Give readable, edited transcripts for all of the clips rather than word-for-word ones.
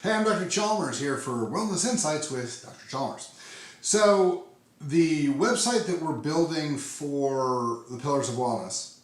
Hey, I'm Dr. Chalmers here for Wellness Insights with Dr. Chalmers. So the website that we're building for the Pillars of Wellness,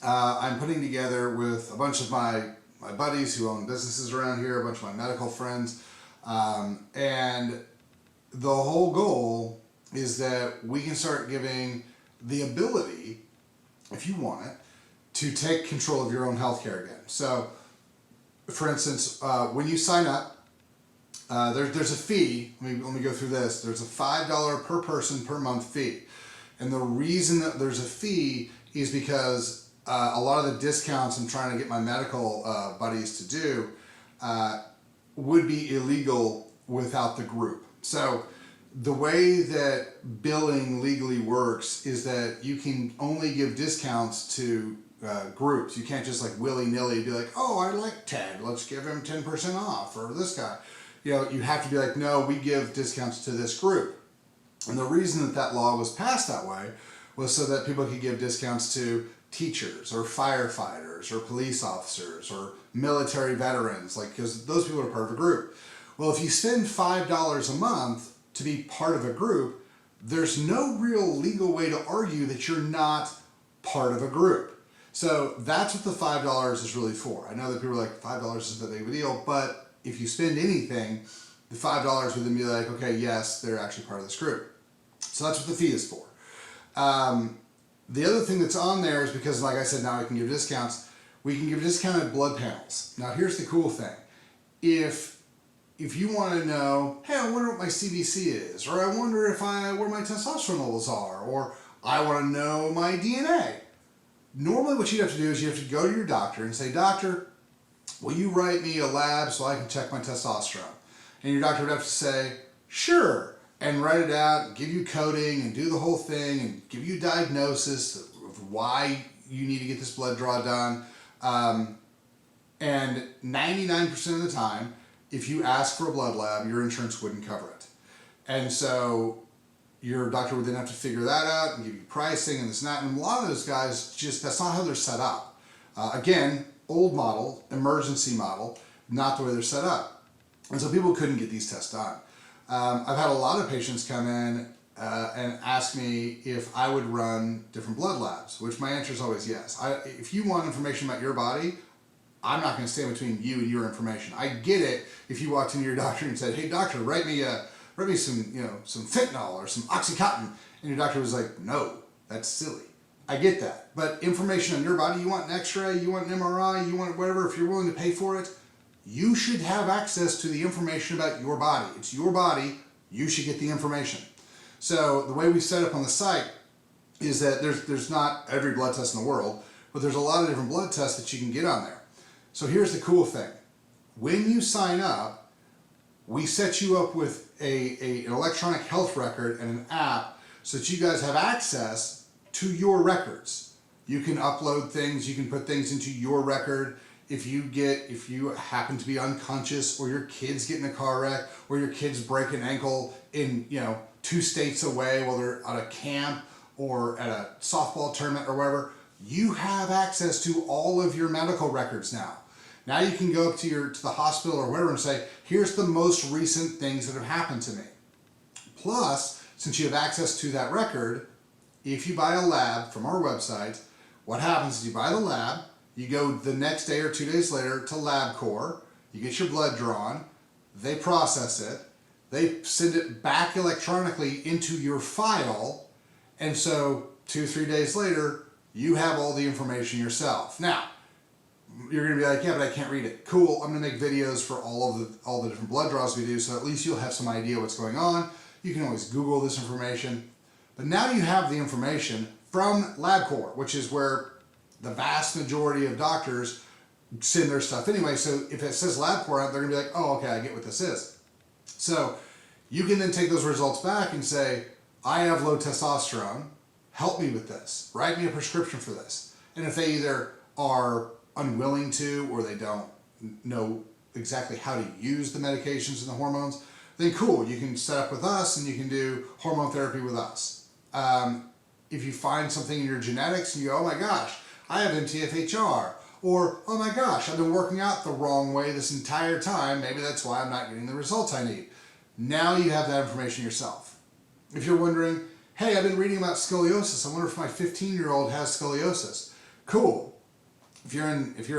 I'm putting together with a bunch of my buddies who own businesses around here, a bunch of my medical friends, and the whole goal is that we can start giving the ability, if you want it, to take control of your own healthcare again. So for instance, when you sign up, there's a fee. Let me go through this. There's a $5 per person per month fee. And the reason that there's a fee is because a lot of the discounts I'm trying to get my medical buddies to do would be illegal without the group. So the way that billing legally works is that you can only give discounts to groups. You can't just like willy-nilly be like, oh, I like Ted, let's give him 10% off, or this guy. You know, you have to be like, no, we give discounts to this group. And the reason that that law was passed that way was so that people could give discounts to teachers or firefighters or police officers or military veterans, like, because those people are part of a group. Well, if you spend $5 a month to be part of a group, there's no real legal way to argue that you're not part of a group. So that's what the $5 is really for. I know that people are like, $5 isn't that big of a deal, but if you spend anything, the $5 would then be like, okay, yes, they're actually part of this group. So that's what the fee is for. The other thing that's on there is because, like I said, now we can give discounts. We can give discounted blood panels. Now here's the cool thing. If you want to know, hey, I wonder what my CBC is, or I wonder where my testosterone levels are, or I want to know my DNA. Normally what you'd have to do is you have to go to your doctor and say, doctor, will you write me a lab so I can check my testosterone? And your doctor would have to say, sure, and write it out and give you coding and do the whole thing and give you a diagnosis of why you need to get this blood draw done. And 99% of the time, if you ask for a blood lab, your insurance wouldn't cover it. And so your doctor would then have to figure that out and give you pricing and this and that. And a lot of those guys, that's not how they're set up. Again, old model, emergency model, not the way they're set up. And so people couldn't get these tests done. I've had a lot of patients come in and ask me if I would run different blood labs, which my answer is always yes. If you want information about your body, I'm not going to stand between you and your information. I get it if you walked into your doctor and said, hey doctor, write me some, some fentanyl or some Oxycontin, and your doctor was like, no, that's silly. I get that. But information on your body, you want an x-ray, you want an MRI, you want whatever, if you're willing to pay for it, you should have access to the information about your body. It's your body, you should get the information. So the way we set up on the site is that there's not every blood test in the world, but there's a lot of different blood tests that you can get on there. So here's the cool thing. When you sign up, we set you up with an electronic health record and an app so that you guys have access to your records. You can upload things, you can put things into your record. If you happen to be unconscious, or your kids get in a car wreck, or your kids break an ankle in 2 states away while they're at a camp or at a softball tournament or wherever, you have access to all of your medical records now. Now you can go up to the hospital or wherever and say, here's the most recent things that have happened to me. Plus, since you have access to that record, if you buy a lab from our website, what happens is you buy the lab, you go the next day or 2 days later to LabCorp, you get your blood drawn, they process it, they send it back electronically into your file, and so 2-3 days later, you have all the information yourself. Now, you're going to be like, yeah, but I can't read it. Cool, I'm going to make videos for all the different blood draws we do, so at least you'll have some idea what's going on. You can always Google this information. But now you have the information from LabCorp, which is where the vast majority of doctors send their stuff anyway. So if it says LabCorp, they're going to be like, oh, okay, I get what this is. So you can then take those results back and say, I have low testosterone. Help me with this. Write me a prescription for this. And if they either are unwilling to, or they don't know exactly how to use the medications and the hormones, then cool, you can set up with us and you can do hormone therapy with us. If you find something in your genetics and you go, oh my gosh, I have MTHFR, Or, oh my gosh, I've been working out the wrong way this entire time. Maybe that's why I'm not getting the results I need. Now you have that information yourself. If you're wondering, hey, I've been reading about scoliosis. I wonder if my 15-year-old has scoliosis. Cool. If you're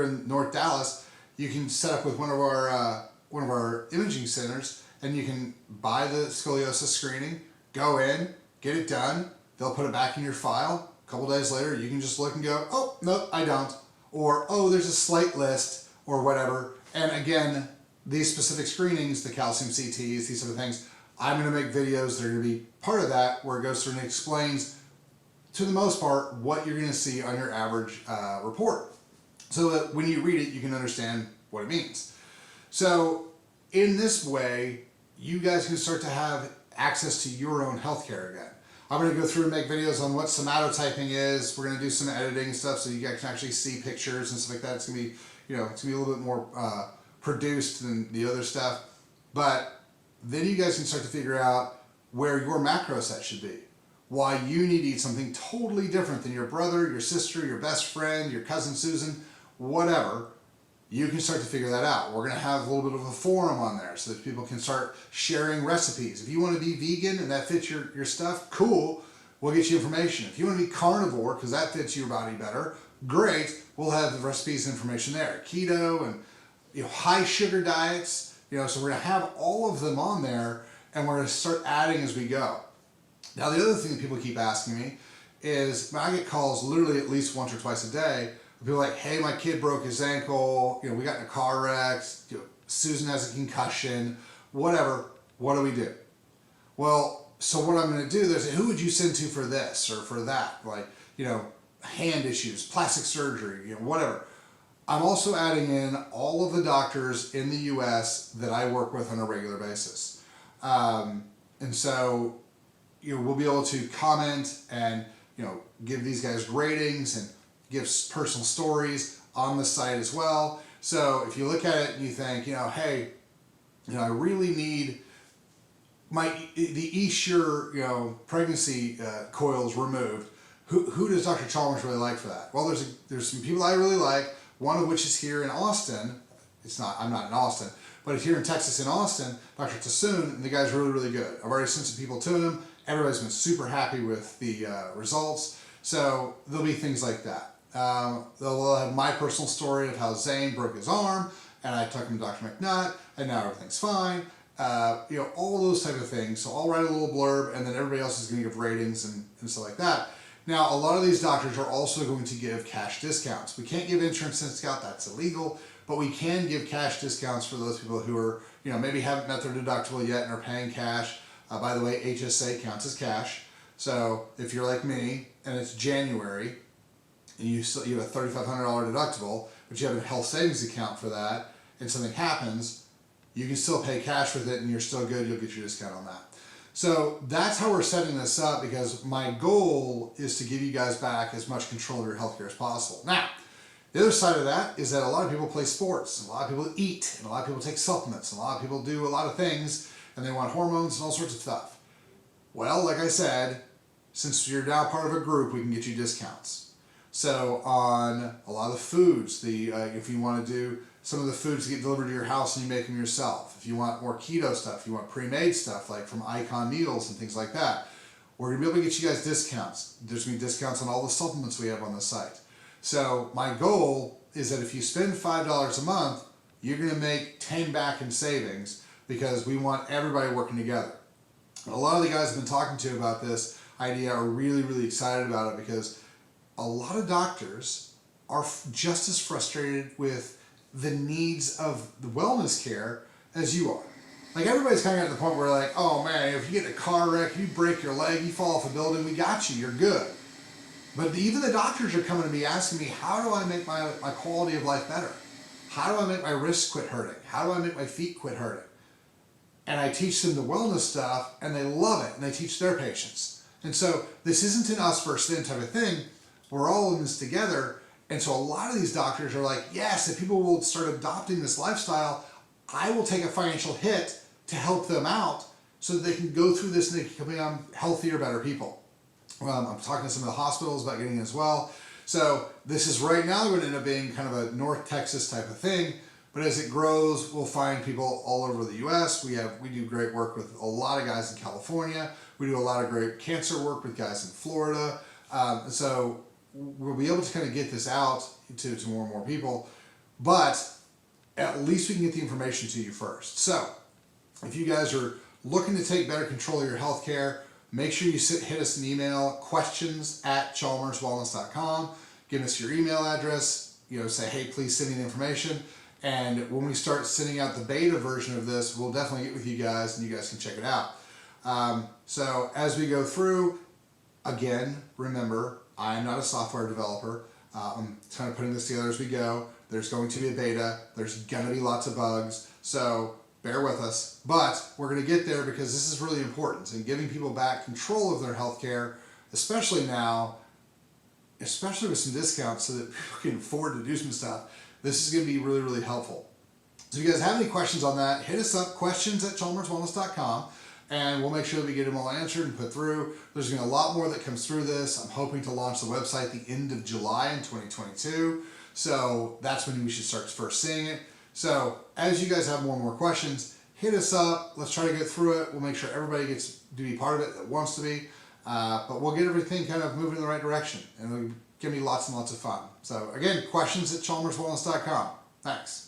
in North Dallas, you can set up with one of our imaging centers, and you can buy the scoliosis screening, go in, get it done. They'll put it back in your file. A couple days later, you can just look and go, oh, no, I don't. Or, oh, there's a slight list, or whatever. And again, these specific screenings, the calcium CTs, these sort of things, I'm going to make videos that are going to be part of that, where it goes through and explains, to the most part, what you're going to see on your average report. So that when you read it, you can understand what it means. So in this way, you guys can start to have access to your own healthcare again. I'm going to go through and make videos on what somatotyping is. We're going to do some editing stuff so you guys can actually see pictures and stuff like that. It's going to be, it's going to be a little bit more produced than the other stuff. But then you guys can start to figure out where your macro set should be. Why you need to eat something totally different than your brother, your sister, your best friend, your cousin Susan, whatever. You can start to figure that out. We're going to have a little bit of a forum on there so that people can start sharing recipes. If you want to be vegan and that fits your stuff, cool, we'll get you information. If you want to be carnivore because that fits your body better, great, we'll have the recipes and information there. Keto and high sugar diets, so we're going to have all of them on there, and we're going to start adding as we go. Now the other thing that people keep asking me is, I get calls literally at least once or twice a day. People are like, hey, my kid broke his ankle, we got in a car wreck, Susan has a concussion, whatever, what do we do? Well, so what I'm going to do, they say, who would you send to for this or for that? Like, hand issues, plastic surgery, whatever. I'm also adding in all of the doctors in the US that I work with on a regular basis. And so, we'll be able to comment and, give these guys ratings and give personal stories on the site as well. So if you look at it and you think, hey, I really need the eSure, pregnancy coils removed. Who does Dr. Chalmers really like for that? Well, there's some people I really like. One of which is here in Austin. I'm not in Austin, but it's here in Texas in Austin. Dr. Tassoon, and the guy's really, really good. I've already sent some people to him. Everybody's been super happy with the results. So there'll be things like that. They'll have my personal story of how Zane broke his arm, and I took him to Dr. McNutt, and now everything's fine. All those type of things. So I'll write a little blurb, and then everybody else is going to give ratings and stuff like that. Now, a lot of these doctors are also going to give cash discounts. We can't give insurance discount, that's illegal, but we can give cash discounts for those people who are, maybe haven't met their deductible yet and are paying cash. By the way, HSA counts as cash. So if you're like me, and it's January, and you have a $3,500 deductible, but you have a health savings account for that, and something happens, you can still pay cash with it and you're still good, you'll get your discount on that. So that's how we're setting this up, because my goal is to give you guys back as much control of your healthcare as possible. Now, the other side of that is that a lot of people play sports, and a lot of people eat, and a lot of people take supplements, and a lot of people do a lot of things, and they want hormones and all sorts of stuff. Well, like I said, since you're now part of a group, we can get you discounts. So on a lot of the foods, if you want to do some of the foods that get delivered to your house and you make them yourself, if you want more keto stuff, if you want pre-made stuff like from Icon Meals and things like that, we're going to be able to get you guys discounts. There's going to be discounts on all the supplements we have on the site. So my goal is that if you spend $5 a month, you're going to make 10 back in savings, because we want everybody working together. And a lot of the guys I've been talking to about this idea are really, really excited about it, because a lot of doctors are just as frustrated with the needs of the wellness care as you are. Like, everybody's kind of at the point where like, oh man, if you get in a car wreck, you break your leg, you fall off a building, we got you, you're good. But even the doctors are coming to me asking me, how do I make my quality of life better? How do I make my wrists quit hurting? How do I make my feet quit hurting? And I teach them the wellness stuff, and they love it, and they teach their patients. And so this isn't an us versus them type of thing. We're all in this together. And so a lot of these doctors are like, yes, if people will start adopting this lifestyle, I will take a financial hit to help them out so that they can go through this and they can become healthier, better people. I'm talking to some of the hospitals about getting it as well. So this is right now going to end up being kind of a North Texas type of thing, but as it grows, we'll find people all over the U.S. We do great work with a lot of guys in California. We do a lot of great cancer work with guys in Florida. So we'll be able to kind of get this out to more and more people, but at least we can get the information to you first. So if you guys are looking to take better control of your healthcare, make sure you hit us an email, questions@chalmerswellness.com. Give us your email address, say, hey, please send me the information. And when we start sending out the beta version of this, we'll definitely get with you guys and you guys can check it out. So as we go through, again, remember, I am not a software developer. I'm kind of putting this together as we go. There's going to be a beta. There's going to be lots of bugs. So bear with us. But we're going to get there because this is really important. And giving people back control of their healthcare, especially now, especially with some discounts so that people can afford to do some stuff, this is going to be really, really helpful. So if you guys have any questions on that, hit us up, questions@chalmerswellness.com, and we'll make sure that we get them all answered and put through. There's going to be a lot more that comes through this. I'm hoping to launch the website the end of July in 2022. So that's when we should start first seeing it. So as you guys have more and more questions, hit us up. Let's try to get through it. We'll make sure everybody gets to be part of it that wants to be. But we'll get everything kind of moving in the right direction. And it'll give me lots and lots of fun. So again, questions@chalmerswellness.com. Thanks.